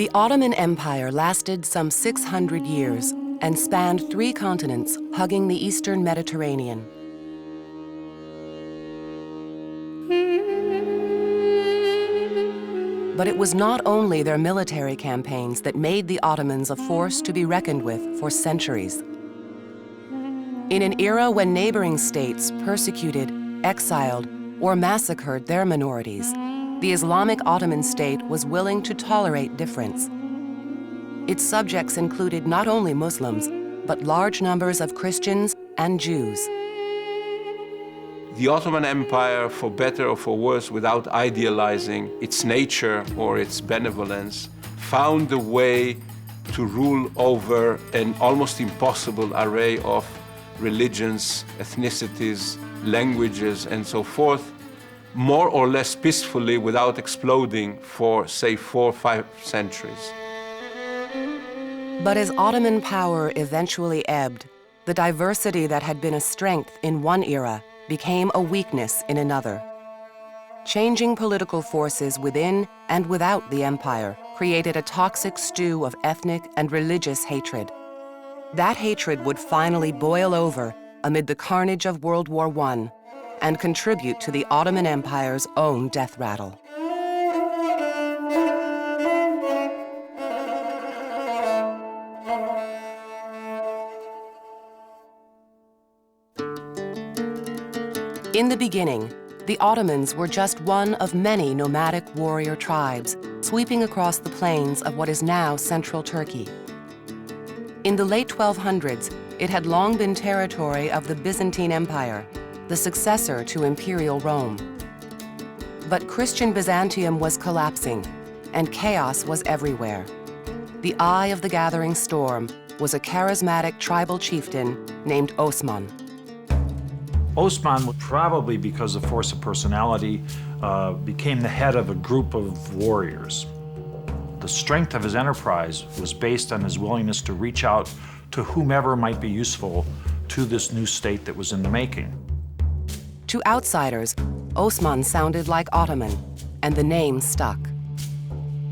The Ottoman Empire lasted some 600 years and spanned 3 continents, hugging the eastern Mediterranean. But it was not only their military campaigns that made the Ottomans a force to be reckoned with for centuries. In an era when neighboring states persecuted, exiled, or massacred their minorities, the Islamic Ottoman state was willing to tolerate difference. Its subjects included not only Muslims, but large numbers of Christians and Jews. The Ottoman Empire, for better or for worse, without idealizing its nature or its benevolence, found a way to rule over an almost impossible array of religions, ethnicities, languages, and so forth, more or less peacefully without exploding for, say, 4 or 5 centuries. But as Ottoman power eventually ebbed, the diversity that had been a strength in one era became a weakness in another. Changing political forces within and without the empire created a toxic stew of ethnic and religious hatred. That hatred would finally boil over amid the carnage of World War I and contribute to the Ottoman Empire's own death rattle. In the beginning, the Ottomans were just one of many nomadic warrior tribes sweeping across the plains of what is now central Turkey. In the late 1200s, it had long been territory of the Byzantine Empire, the successor to Imperial Rome. But Christian Byzantium was collapsing, and chaos was everywhere. The eye of the gathering storm was a charismatic tribal chieftain named Osman. Osman, probably because of force of personality, became the head of a group of warriors. The strength of his enterprise was based on his willingness to reach out to whomever might be useful to this new state that was in the making. To outsiders, Osman sounded like Ottoman, and the name stuck.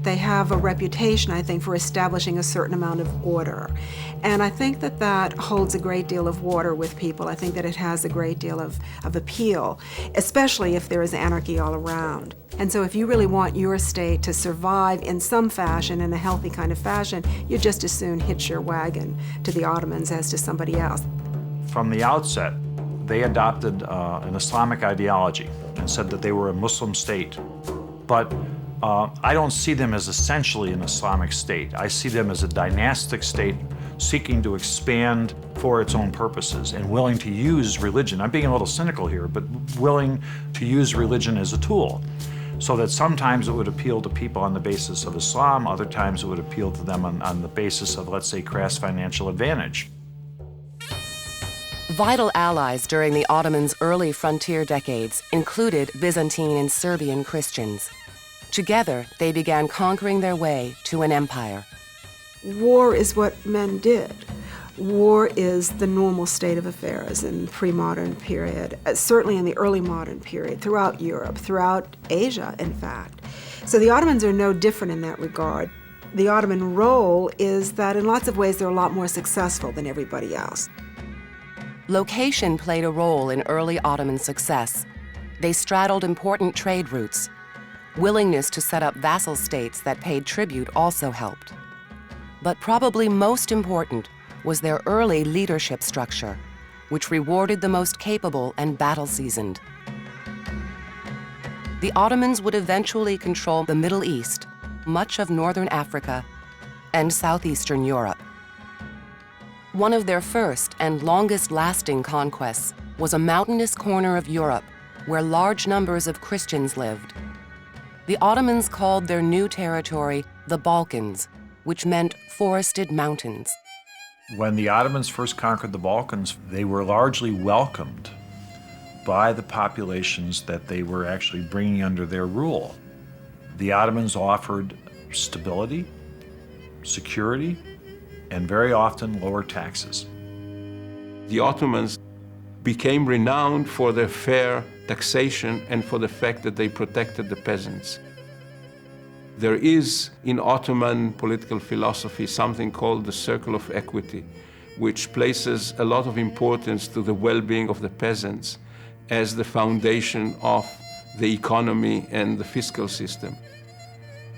They have a reputation, I think, for establishing a certain amount of order. And I think that that holds a great deal of water with people. I think that it has a great deal of appeal, especially if there is anarchy all around. And so if you really want your state to survive in some fashion, in a healthy kind of fashion, you just as soon hitch your wagon to the Ottomans as to somebody else. From the outset, they adopted an Islamic ideology and said that they were a Muslim state. But I don't see them as essentially an Islamic state. I see them as a dynastic state seeking to expand for its own purposes and willing to use religion. I'm being a little cynical here, but willing to use religion as a tool. So that sometimes it would appeal to people on the basis of Islam, other times it would appeal to them on the basis of, let's say, crass financial advantage. Vital allies during the Ottomans' early frontier decades included Byzantine and Serbian Christians. Together, they began conquering their way to an empire. War is what men did. War is the normal state of affairs in the pre-modern period, certainly in the early modern period, throughout Europe, throughout Asia, in fact. So the Ottomans are no different in that regard. The Ottoman role is that in lots of ways they're a lot more successful than everybody else. Location played a role in early Ottoman success. They straddled important trade routes. Willingness to set up vassal states that paid tribute also helped. But probably most important was their early leadership structure, which rewarded the most capable and battle-seasoned. The Ottomans would eventually control the Middle East, much of northern Africa, and southeastern Europe. One of their first and longest-lasting conquests was a mountainous corner of Europe where large numbers of Christians lived. The Ottomans called their new territory the Balkans, which meant forested mountains. When the Ottomans first conquered the Balkans, they were largely welcomed by the populations that they were actually bringing under their rule. The Ottomans offered stability, security, and very often lower taxes. The Ottomans became renowned for their fair taxation and for the fact that they protected the peasants. There is in Ottoman political philosophy something called the circle of equity, which places a lot of importance to the well-being of the peasants as the foundation of the economy and the fiscal system.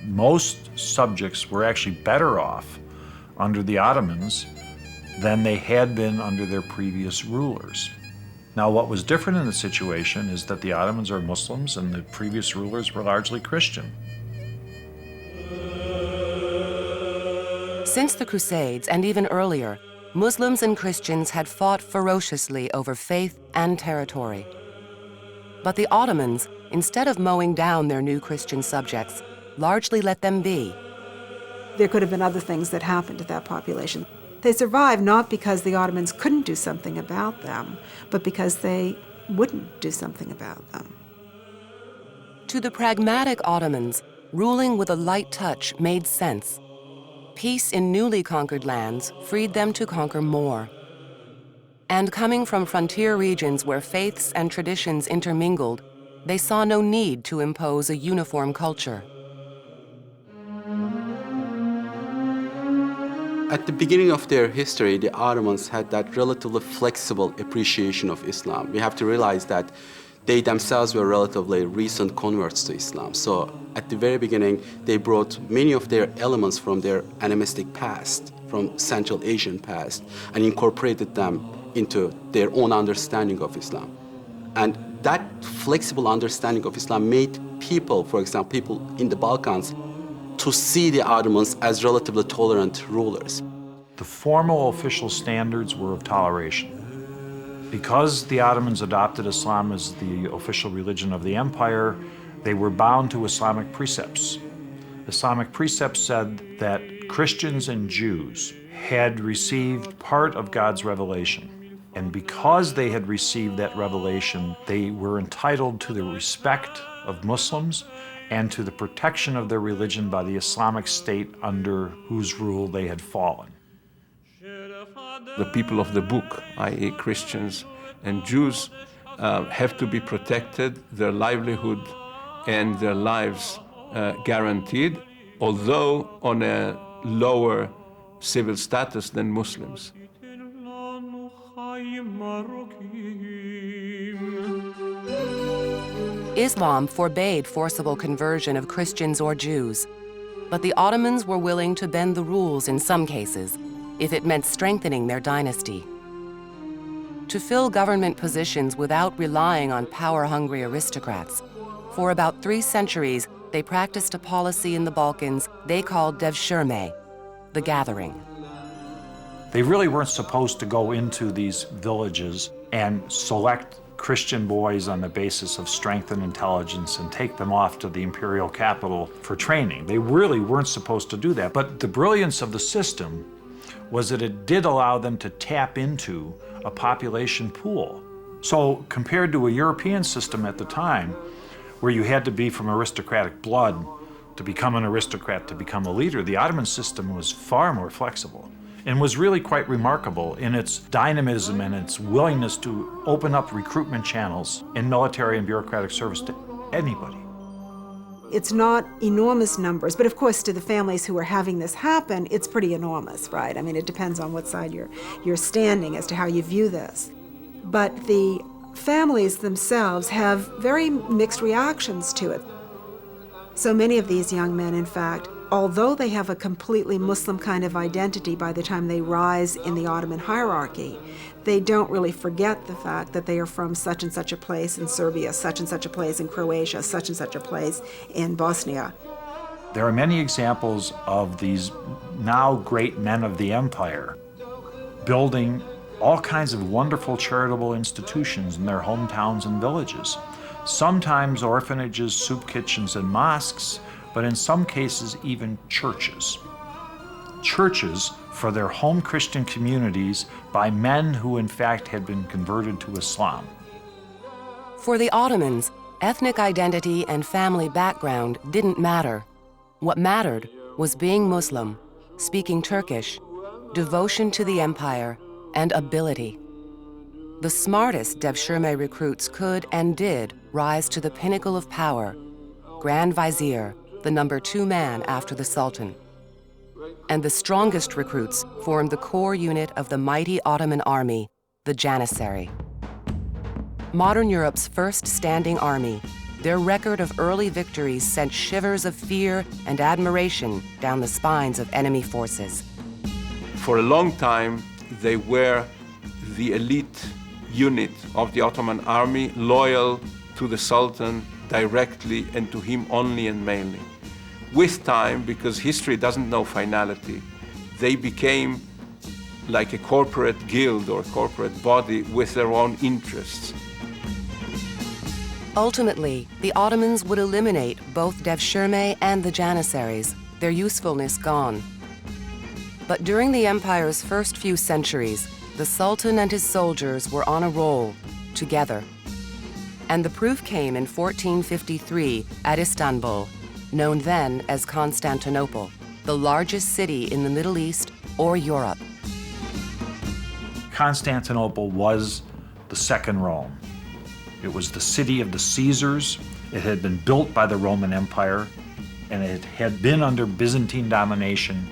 Most subjects were actually better off under the Ottomans than they had been under their previous rulers. Now, what was different in the situation is that the Ottomans are Muslims and the previous rulers were largely Christian. Since the Crusades, and even earlier, Muslims and Christians had fought ferociously over faith and territory. But the Ottomans, instead of mowing down their new Christian subjects, largely let them be. There could have been other things that happened to that population. They survived not because the Ottomans couldn't do something about them, but because they wouldn't do something about them. To the pragmatic Ottomans, ruling with a light touch made sense. Peace in newly conquered lands freed them to conquer more. And coming from frontier regions where faiths and traditions intermingled, they saw no need to impose a uniform culture. At the beginning of their history, the Ottomans had that relatively flexible appreciation of Islam. We have to realize that they themselves were relatively recent converts to Islam. So at the very beginning, they brought many of their elements from their animistic past, from Central Asian past, and incorporated them into their own understanding of Islam. And that flexible understanding of Islam made people, for example, people in the Balkans, to see the Ottomans as relatively tolerant rulers. The formal official standards were of toleration. Because the Ottomans adopted Islam as the official religion of the empire, they were bound to Islamic precepts. Islamic precepts said that Christians and Jews had received part of God's revelation. And because they had received that revelation, they were entitled to the respect of Muslims and to the protection of their religion by the Islamic State under whose rule they had fallen. The people of the book, i.e. Christians and Jews, have to be protected, their livelihood and their lives guaranteed, although on a lower civil status than Muslims. Islam forbade forcible conversion of Christians or Jews, but the Ottomans were willing to bend the rules in some cases if it meant strengthening their dynasty. To fill government positions without relying on power-hungry aristocrats, for about 3 centuries, they practiced a policy in the Balkans they called devshirme, the gathering. They really weren't supposed to go into these villages and select Christian boys on the basis of strength and intelligence and take them off to the imperial capital for training. They really weren't supposed to do that. But the brilliance of the system was that it did allow them to tap into a population pool. So compared to a European system at the time, where you had to be from aristocratic blood to become an aristocrat, to become a leader, the Ottoman system was far more flexible and was really quite remarkable in its dynamism and its willingness to open up recruitment channels in military and bureaucratic service to anybody. It's not enormous numbers, but of course to the families who are having this happen, it's pretty enormous, right? I mean, it depends on what side you're standing as to how you view this. But the families themselves have very mixed reactions to it. So many of these young men, in fact, although they have a completely Muslim kind of identity by the time they rise in the Ottoman hierarchy, they don't really forget the fact that they are from such and such a place in Serbia, such and such a place in Croatia, such and such a place in Bosnia. There are many examples of these now great men of the empire building all kinds of wonderful charitable institutions in their hometowns and villages. Sometimes orphanages, soup kitchens, and mosques, but in some cases even churches. Churches for their home Christian communities by men who in fact had been converted to Islam. For the Ottomans, ethnic identity and family background didn't matter. What mattered was being Muslim, speaking Turkish, devotion to the empire, and ability. The smartest devshirme recruits could and did rise to the pinnacle of power: Grand Vizier, the number 2 man after the Sultan. And the strongest recruits formed the core unit of the mighty Ottoman army, the Janissary. Modern Europe's first standing army, their record of early victories sent shivers of fear and admiration down the spines of enemy forces. For a long time, they were the elite unit of the Ottoman army, loyal to the Sultan directly and to him only and mainly. With time, because history doesn't know finality, they became like a corporate guild or corporate body with their own interests. Ultimately, the Ottomans would eliminate both Devshirme and the Janissaries, their usefulness gone. But during the empire's first few centuries, the Sultan and his soldiers were on a roll, together. And the proof came in 1453 at Istanbul, known then as Constantinople, the largest city in the Middle East or Europe. Constantinople was the second Rome. It was the city of the Caesars. It had been built by the Roman Empire, and it had been under Byzantine domination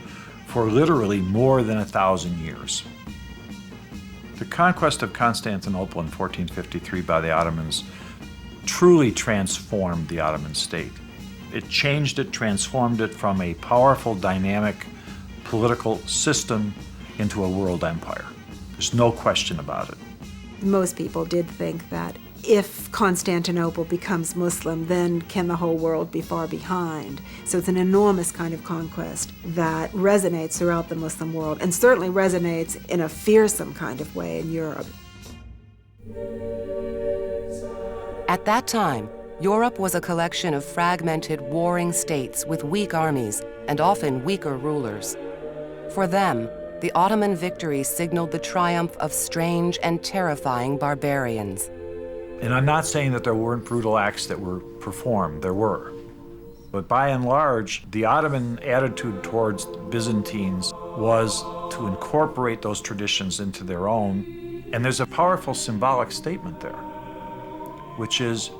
for literally more than 1,000 years. The conquest of Constantinople in 1453 by the Ottomans truly transformed the Ottoman state. It changed it, transformed it from a powerful, dynamic political system into a world empire. There's no question about it. Most people did think that if Constantinople becomes Muslim, then can the whole world be far behind? So it's an enormous kind of conquest that resonates throughout the Muslim world and certainly resonates in a fearsome kind of way in Europe. At that time, Europe was a collection of fragmented, warring states with weak armies and often weaker rulers. For them, the Ottoman victory signaled the triumph of strange and terrifying barbarians. And I'm not saying that there weren't brutal acts that were performed, there were. But by and large, the Ottoman attitude towards Byzantines was to incorporate those traditions into their own. And there's a powerful symbolic statement there, which is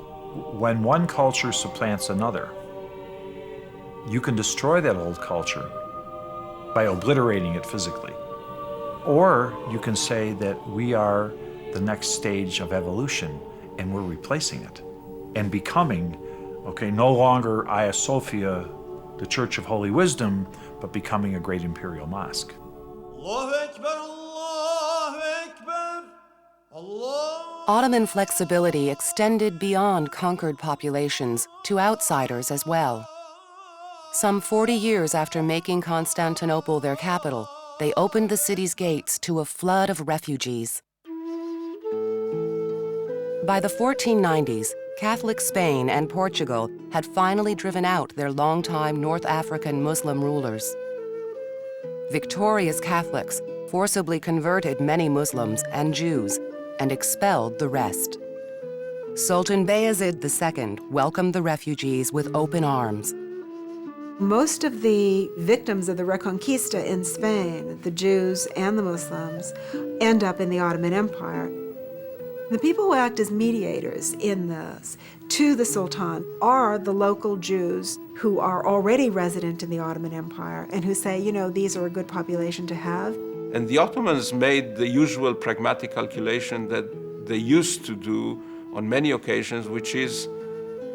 when one culture supplants another, you can destroy that old culture by obliterating it physically. Or you can say that we are the next stage of evolution and we're replacing it and becoming, no longer Hagia Sophia, the Church of Holy Wisdom, but becoming a great imperial mosque. Ottoman flexibility extended beyond conquered populations to outsiders as well. Some 40 years after making Constantinople their capital, they opened the city's gates to a flood of refugees. By the 1490s, Catholic Spain and Portugal had finally driven out their longtime North African Muslim rulers. Victorious Catholics forcibly converted many Muslims and Jews and expelled the rest. Sultan Bayezid II welcomed the refugees with open arms. Most of the victims of the Reconquista in Spain, the Jews and the Muslims, end up in the Ottoman Empire. The people who act as mediators in this to the Sultan are the local Jews who are already resident in the Ottoman Empire and who say, these are a good population to have. And the Ottomans made the usual pragmatic calculation that they used to do on many occasions, which is,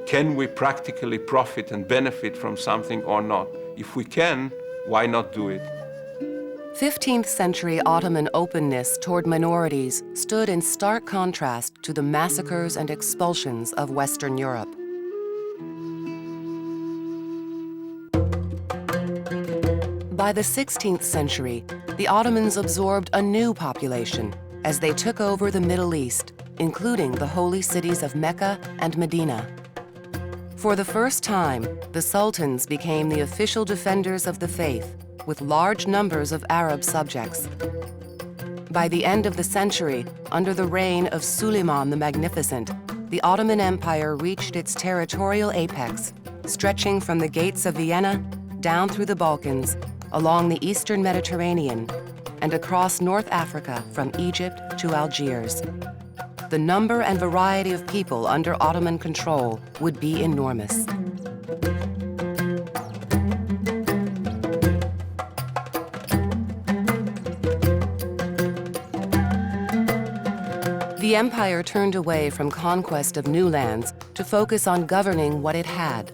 can we practically profit and benefit from something or not? If we can, why not do it? 15th century Ottoman openness toward minorities stood in stark contrast to the massacres and expulsions of Western Europe. By the 16th century, the Ottomans absorbed a new population as they took over the Middle East, including the holy cities of Mecca and Medina. For the first time, the sultans became the official defenders of the faith, with large numbers of Arab subjects. By the end of the century, under the reign of Suleiman the Magnificent, the Ottoman Empire reached its territorial apex, stretching from the gates of Vienna down through the Balkans, along the eastern Mediterranean, and across North Africa from Egypt to Algiers. The number and variety of people under Ottoman control would be enormous. The empire turned away from conquest of new lands to focus on governing what it had.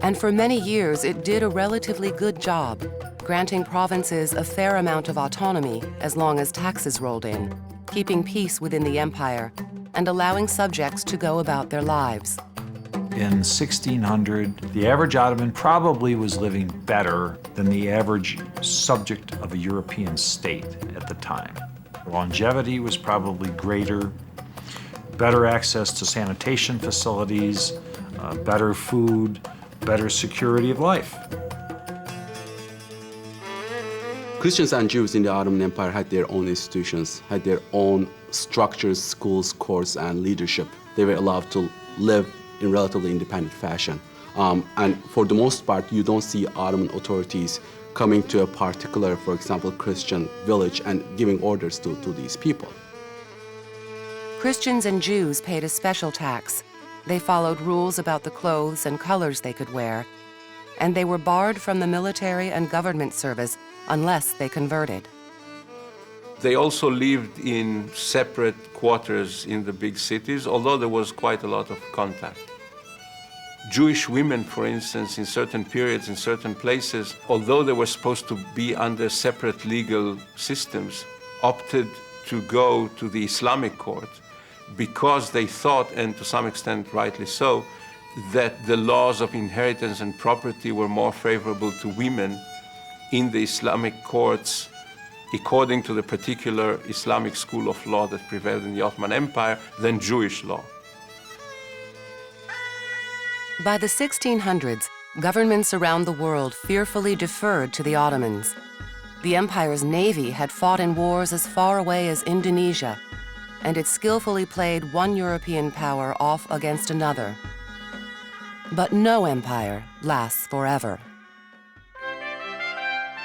And for many years, it did a relatively good job, granting provinces a fair amount of autonomy as long as taxes rolled in, keeping peace within the empire, and allowing subjects to go about their lives. In 1600, the average Ottoman probably was living better than the average subject of a European state at the time. Longevity was probably greater, better access to sanitation facilities, better food, better security of life. Christians and Jews in the Ottoman Empire had their own institutions, had their own structures, schools, courts, and leadership. They were allowed to live in relatively independent fashion. And for the most part, you don't see Ottoman authorities coming to a particular, for example, Christian village and giving orders to these people. Christians and Jews paid a special tax. They followed rules about the clothes and colors they could wear, and they were barred from the military and government service unless they converted. They also lived in separate quarters in the big cities, although there was quite a lot of contact. Jewish women, for instance, in certain periods, in certain places, although they were supposed to be under separate legal systems, opted to go to the Islamic court because they thought, and to some extent rightly so, that the laws of inheritance and property were more favorable to women in the Islamic courts according to the particular Islamic school of law that prevailed in the Ottoman Empire than Jewish law. By the 1600s, governments around the world fearfully deferred to the Ottomans. The empire's navy had fought in wars as far away as Indonesia, and it skillfully played one European power off against another. But no empire lasts forever.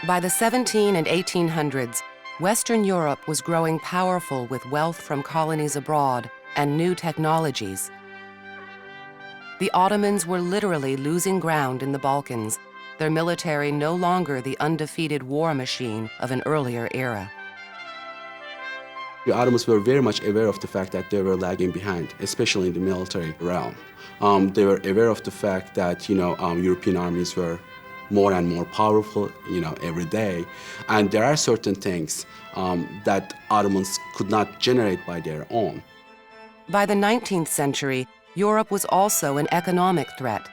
By the 1700s and 1800s, Western Europe was growing powerful with wealth from colonies abroad and new technologies. The Ottomans were literally losing ground in the Balkans, their military no longer the undefeated war machine of an earlier era. The Ottomans were very much aware of the fact that they were lagging behind, especially in the military realm. They were aware of the fact that, European armies were more and more powerful, every day. And there are certain things that Ottomans could not generate by their own. By the 19th century, Europe was also an economic threat.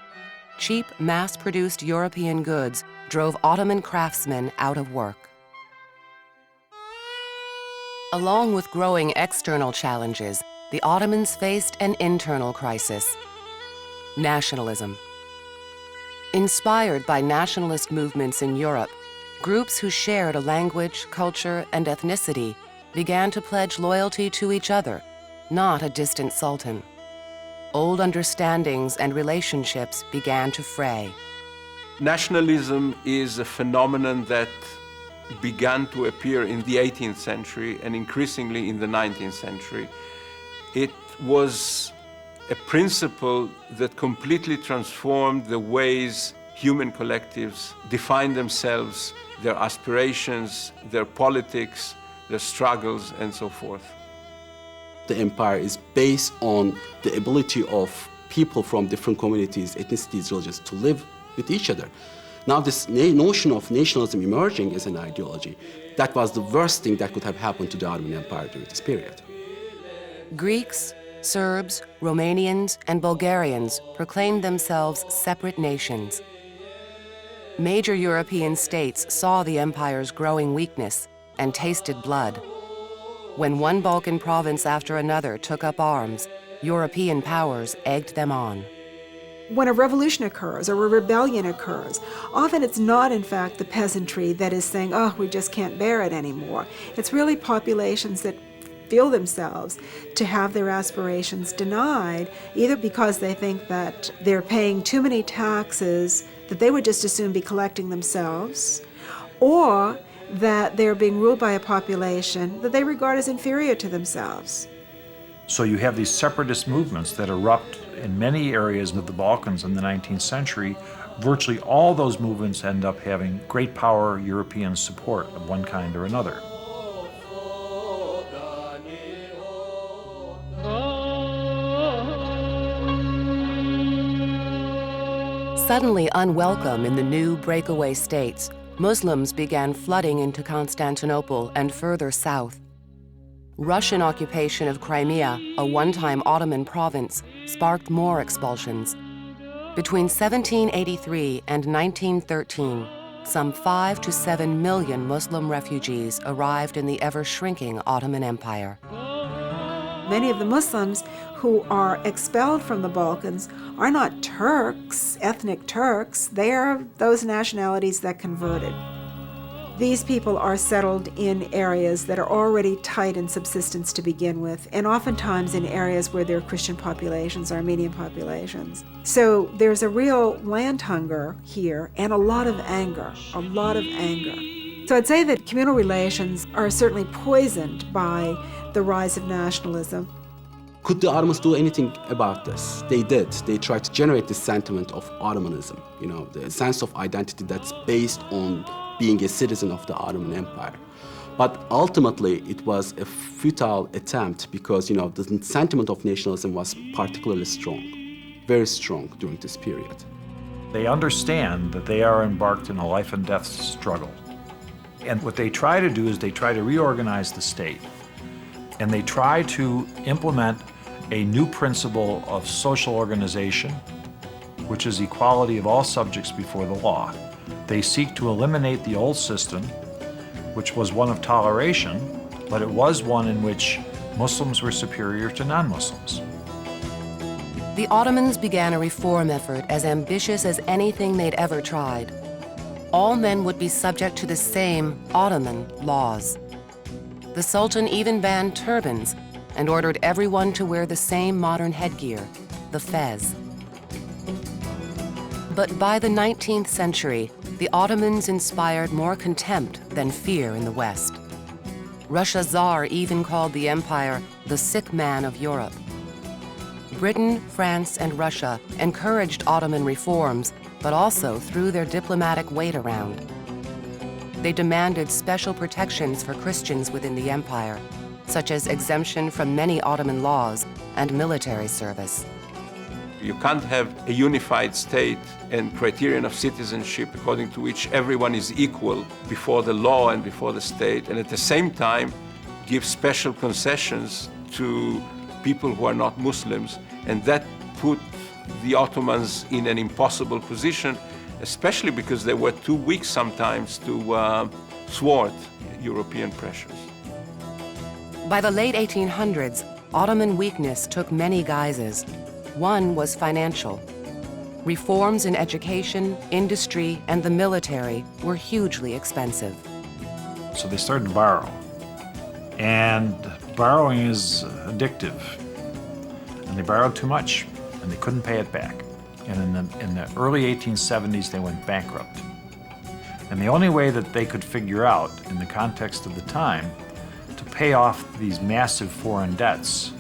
Cheap, mass-produced European goods drove Ottoman craftsmen out of work. Along with growing external challenges, the Ottomans faced an internal crisis: nationalism. Inspired by nationalist movements in Europe, groups who shared a language, culture, and ethnicity began to pledge loyalty to each other, not a distant sultan. Old understandings and relationships began to fray. Nationalism is a phenomenon that began to appear in the 18th century and increasingly in the 19th century. It was a principle that completely transformed the ways human collectives define themselves, their aspirations, their politics, their struggles, and so forth. The empire is based on the ability of people from different communities, ethnicities, religions to live with each other. Now this notion of nationalism emerging as an ideology, that was the worst thing that could have happened to the Ottoman Empire during this period. Greeks, Serbs, Romanians, and Bulgarians proclaimed themselves separate nations. Major European states saw the empire's growing weakness and tasted blood. When one Balkan province after another took up arms, European powers egged them on. When a revolution occurs or a rebellion occurs, often it's not, in fact, the peasantry that is saying, oh, we just can't bear it anymore. It's really populations that feel themselves to have their aspirations denied, either because they think that they're paying too many taxes that they would just as soon be collecting themselves, or that they're being ruled by a population that they regard as inferior to themselves. So you have these separatist movements that erupt in many areas of the Balkans in the 19th century. Virtually all those movements end up having great power European support of one kind or another. Suddenly unwelcome in the new breakaway states, Muslims began flooding into Constantinople and further south. Russian occupation of Crimea, a one-time Ottoman province, sparked more expulsions. Between 1783 and 1913, some 5 to 7 million Muslim refugees arrived in the ever-shrinking Ottoman Empire. Many of the Muslims who are expelled from the Balkans are not Turks, ethnic Turks. They are those nationalities that converted. These people are settled in areas that are already tight in subsistence to begin with, and oftentimes in areas where there are Christian populations, Armenian populations. So there's a real land hunger here and a lot of anger. So I'd say that communal relations are certainly poisoned by the rise of nationalism. Could the Ottomans do anything about this? They did. They tried to generate this sentiment of Ottomanism, the sense of identity that's based on being a citizen of the Ottoman Empire. But ultimately, it was a futile attempt because, the sentiment of nationalism was particularly strong, very strong during this period. They understand that they are embarked in a life and death struggle. And what they try to do is they try to reorganize the state. And they try to implement a new principle of social organization, which is equality of all subjects before the law. They seek to eliminate the old system, which was one of toleration, but it was one in which Muslims were superior to non-Muslims. The Ottomans began a reform effort as ambitious as anything they'd ever tried. All men would be subject to the same Ottoman laws. The Sultan even banned turbans and ordered everyone to wear the same modern headgear, the fez. But by the 19th century, the Ottomans inspired more contempt than fear in the West. Russia's Tsar even called the empire the sick man of Europe. Britain, France, and Russia encouraged Ottoman reforms, but also threw their diplomatic weight around. They demanded special protections for Christians within the empire, such as exemption from many Ottoman laws and military service. You can't have a unified state and criterion of citizenship according to which everyone is equal before the law and before the state, and at the same time give special concessions to people who are not Muslims, and that put the Ottomans in an impossible position, especially because they were too weak sometimes to thwart European pressures. By the late 1800s, Ottoman weakness took many guises. One was financial. Reforms in education, industry, and the military were hugely expensive. So they started to borrow. And borrowing is addictive. And they borrowed too much, and they couldn't pay it back. And in the early 1870s, they went bankrupt. And the only way that they could figure out, in the context of the time, to pay off these massive foreign debts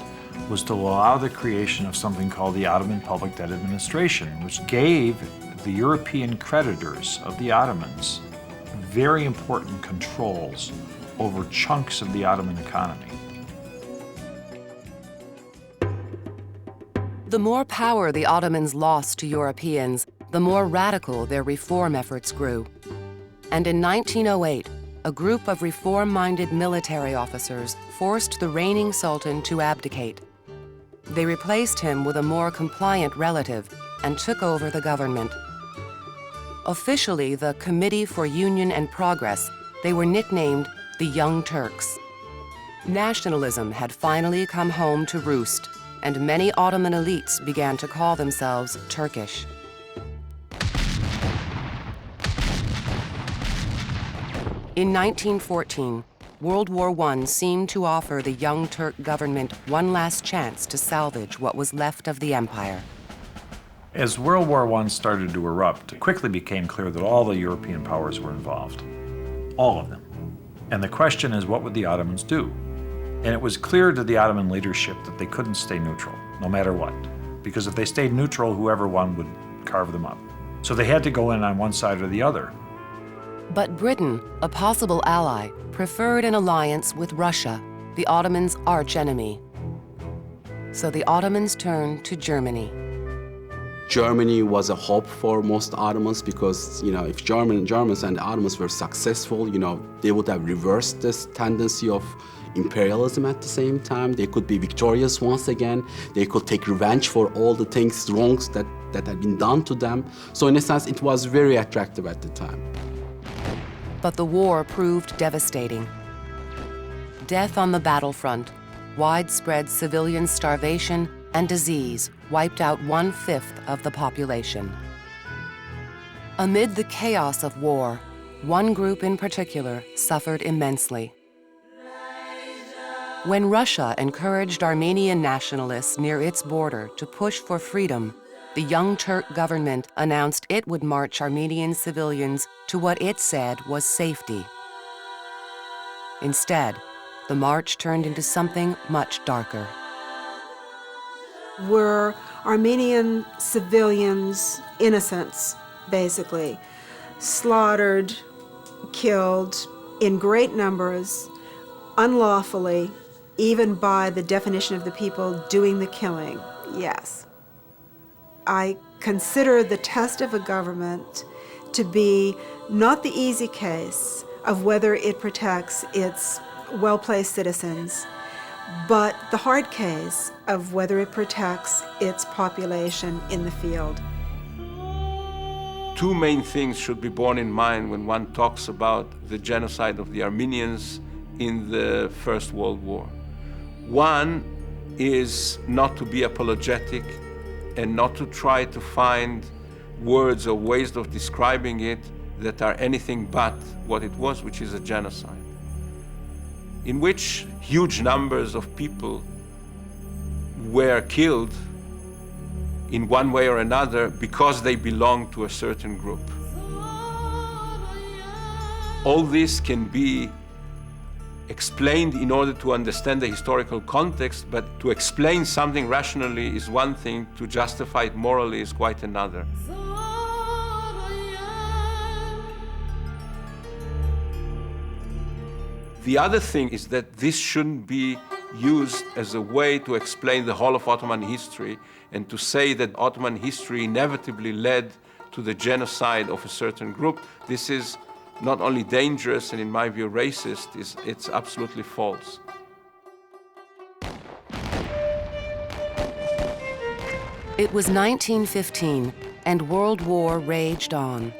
was to allow the creation of something called the Ottoman Public Debt Administration, which gave the European creditors of the Ottomans very important controls over chunks of the Ottoman economy. The more power the Ottomans lost to Europeans, the more radical their reform efforts grew. And in 1908, a group of reform-minded military officers forced the reigning sultan to abdicate. They replaced him with a more compliant relative and took over the government. Officially the Committee for Union and Progress, they were nicknamed the Young Turks. Nationalism had finally come home to roost, and many Ottoman elites began to call themselves Turkish. In 1914, World War I seemed to offer the Young Turk government one last chance to salvage what was left of the empire. As World War I started to erupt, it quickly became clear that all the European powers were involved. All of them. And the question is, what would the Ottomans do? And it was clear to the Ottoman leadership that they couldn't stay neutral, no matter what. Because if they stayed neutral, whoever won would carve them up. So they had to go in on one side or the other. But Britain, a possible ally, preferred an alliance with Russia, the Ottomans' archenemy. So the Ottomans turned to Germany. Germany was a hope for most Ottomans because, if Germans and the Ottomans were successful, they would have reversed this tendency of imperialism at the same time. They could be victorious once again. They could take revenge for all the wrongs that had been done to them. So in a sense, it was very attractive at the time. But the war proved devastating. Death on the battlefront, widespread civilian starvation, and disease wiped out 1/5 of the population. Amid the chaos of war, one group in particular suffered immensely. When Russia encouraged Armenian nationalists near its border to push for freedom, the Young Turk government announced it would march Armenian civilians to what it said was safety. Instead, the march turned into something much darker. Were Armenian civilians, innocents, basically, slaughtered, killed in great numbers, unlawfully, even by the definition of the people doing the killing? Yes. I consider the test of a government to be not the easy case of whether it protects its well-placed citizens, but the hard case of whether it protects its population in the field. Two main things should be borne in mind when one talks about the genocide of the Armenians in the First World War. One is not to be apologetic and not to try to find words or ways of describing it that are anything but what it was, which is a genocide, in which huge numbers of people were killed in one way or another because they belonged to a certain group. All this can be explained in order to understand the historical context, but to explain something rationally is one thing, to justify it morally is quite another. The other thing is that this shouldn't be used as a way to explain the whole of Ottoman history and to say that Ottoman history inevitably led to the genocide of a certain group. This is not only dangerous and, in my view, racist, it's absolutely false. It was 1915, and World War raged on.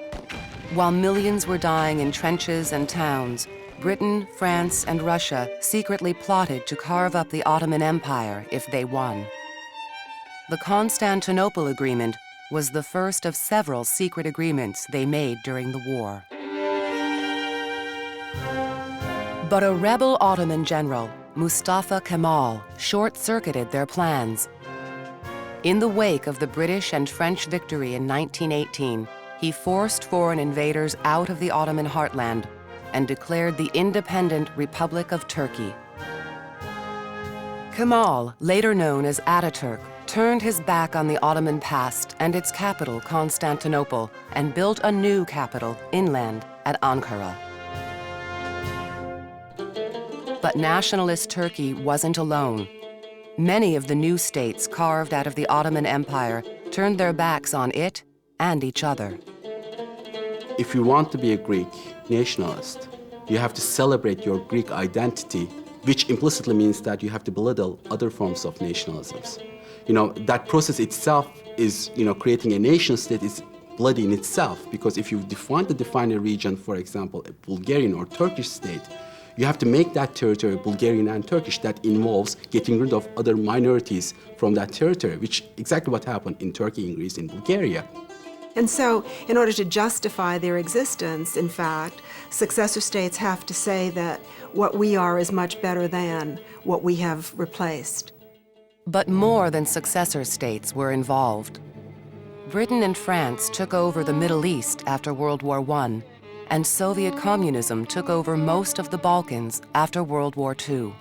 While millions were dying in trenches and towns, Britain, France, and Russia secretly plotted to carve up the Ottoman Empire if they won. The Constantinople Agreement was the first of several secret agreements they made during the war. But a rebel Ottoman general, Mustafa Kemal, short-circuited their plans. In the wake of the British and French victory in 1918, he forced foreign invaders out of the Ottoman heartland and declared the independent Republic of Turkey. Kemal, later known as Ataturk, turned his back on the Ottoman past and its capital, Constantinople, and built a new capital, inland, at Ankara. But nationalist Turkey wasn't alone. Many of the new states carved out of the Ottoman Empire turned their backs on it and each other. If you want to be a Greek nationalist, you have to celebrate your Greek identity, which implicitly means that you have to belittle other forms of nationalisms. That process itself is, creating a nation state is bloody in itself, because if you define a region, for example, a Bulgarian or Turkish state, you have to make that territory Bulgarian and Turkish. That involves getting rid of other minorities from that territory, which is exactly what happened in Turkey, in Greece, in Bulgaria. And so, in order to justify their existence, in fact, successor states have to say that what we are is much better than what we have replaced. But more than successor states were involved. Britain and France took over the Middle East after World War I, and Soviet communism took over most of the Balkans after World War II.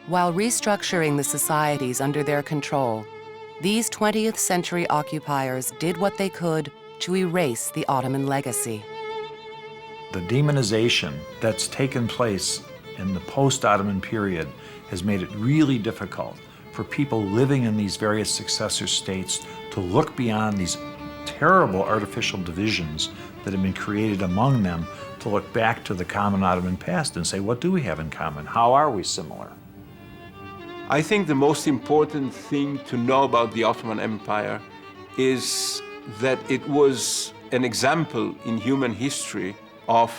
While restructuring the societies under their control, these 20th century occupiers did what they could to erase the Ottoman legacy. The demonization that's taken place in the post-Ottoman period has made it really difficult for people living in these various successor states to look beyond these terrible artificial divisions that have been created among them, to look back to the common Ottoman past and say, what do we have in common? How are we similar? I think the most important thing to know about the Ottoman Empire is that it was an example in human history of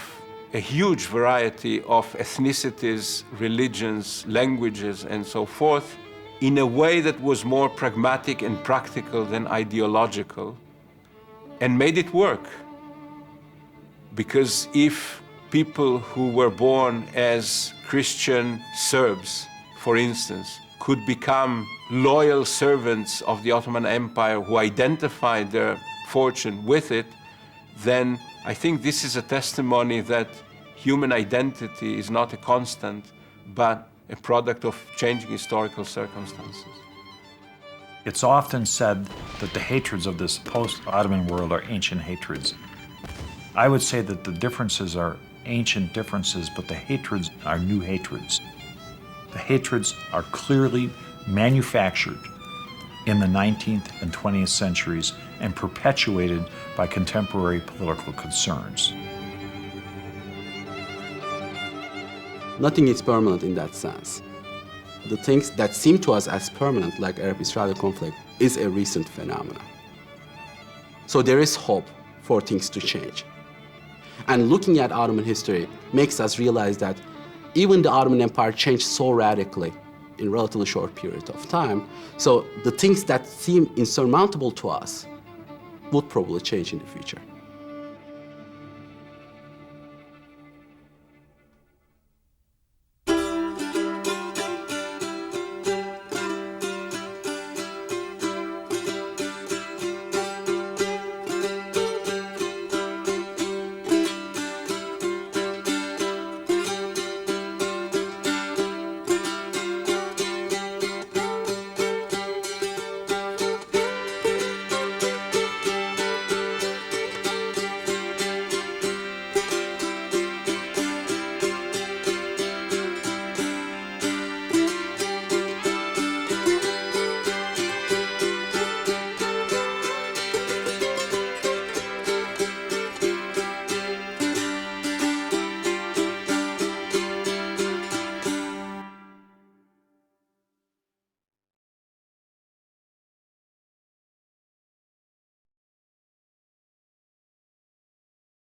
a huge variety of ethnicities, religions, languages, and so forth, in a way that was more pragmatic and practical than ideological, and made it work. Because if people who were born as Christian Serbs, for instance, could become loyal servants of the Ottoman Empire who identified their fortune with it, then I think this is a testimony that human identity is not a constant, but a product of changing historical circumstances. It's often said that the hatreds of this post-Ottoman world are ancient hatreds. I would say that the differences are ancient differences, but the hatreds are new hatreds. The hatreds are clearly manufactured in the 19th and 20th centuries and perpetuated by contemporary political concerns. Nothing is permanent in that sense. The things that seem to us as permanent, like Arab-Israeli conflict, is a recent phenomenon. So there is hope for things to change. And looking at Ottoman history makes us realize that even the Ottoman Empire changed so radically in a relatively short period of time. So the things that seem insurmountable to us would probably change in the future.